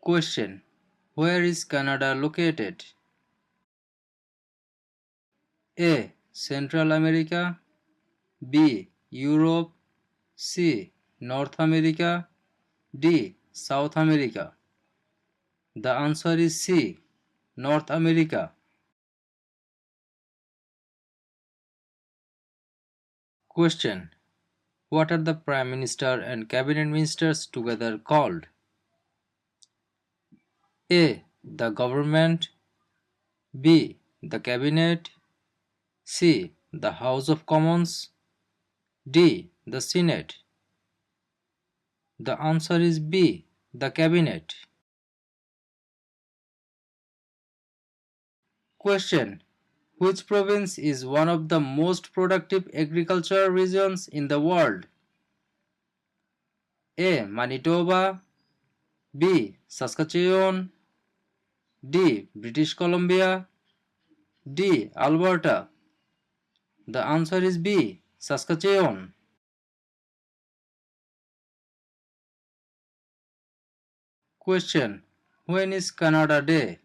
Question: Where is Canada located? A. Central America, B. Europe, C. North America, D. South America. The answer is C. North America. Question: What are the Prime Minister and Cabinet Ministers together called? A. The Government, B. The Cabinet, C. The House of Commons, D. The Senate. The answer is B. The Cabinet. Question: Which province is one of the most productive agricultural regions in the world? A. Manitoba, B. Saskatchewan, D. British Columbia, D. Alberta. The answer is B. Saskatchewan. Question: When is Canada Day?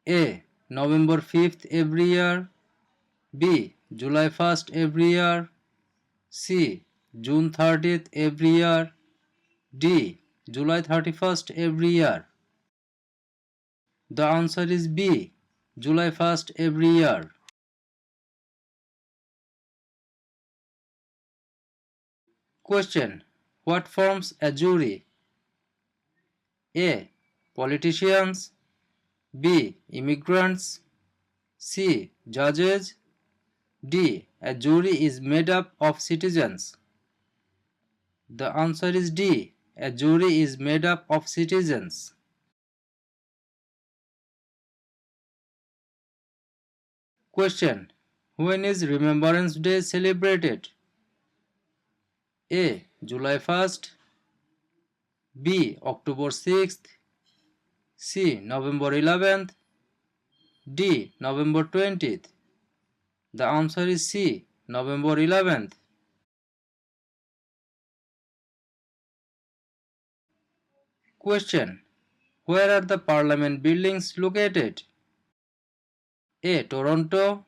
A. November 5th every year, B. July 1st every year, C. June 30th every year, D. July 31st every year. The answer is B. July 1st every year. Question: What forms a jury? A. Politicians, B. Immigrants, C. Judges, D. A jury is made up of citizens. The answer is D. A jury is made up of citizens. Question: When is Remembrance Day celebrated? A. July 1st, B. October 6th, C. November 11th, D. November 20th. The answer is C. November 11th. Question: Where are the Parliament buildings located? A. Toronto,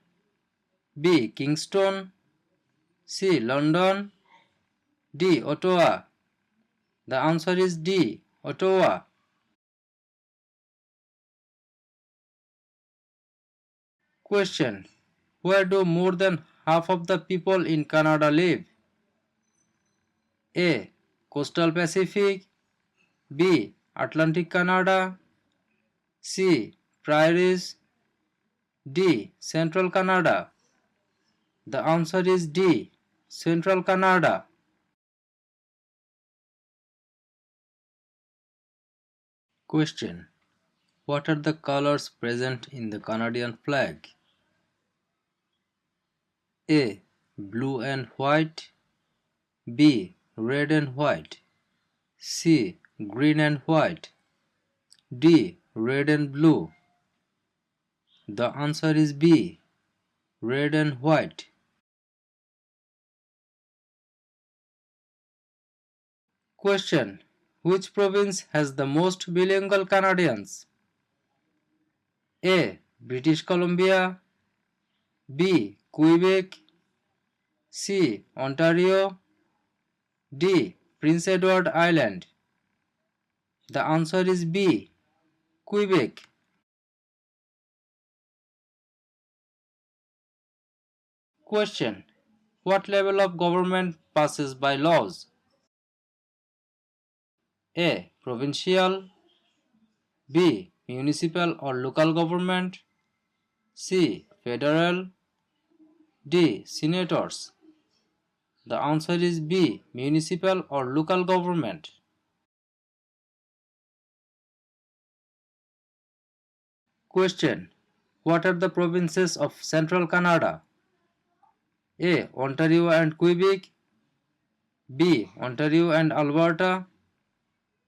B. Kingston, C. London, D. Ottawa. The answer is D. Ottawa. Question: Where do more than half of the people in Canada live? A. Coastal Pacific, B. Atlantic Canada, C. Prairies, D. Central Canada. The answer is D. Central Canada. Question: What are the colors present in the Canadian flag? A. Blue and white, B. Red and white, C. Green and white, D. Red and blue. The answer is B. Red and white. Question: Which province has the most bilingual Canadians? A. British Columbia, B. Quebec, C. Ontario, D. Prince Edward Island. The answer is B. Quebec. Question: What level of government passes by laws? A. Provincial, B. Municipal or local government, C. Federal, D. Senators. The answer is B. Municipal or local government. Question: What are the provinces of Central Canada? A. Ontario and Quebec, B. Ontario and Alberta,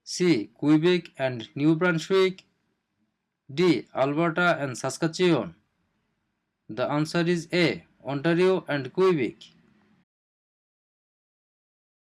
C. Quebec and New Brunswick, D. Alberta and Saskatchewan. The answer is A. Ontario and Quebec.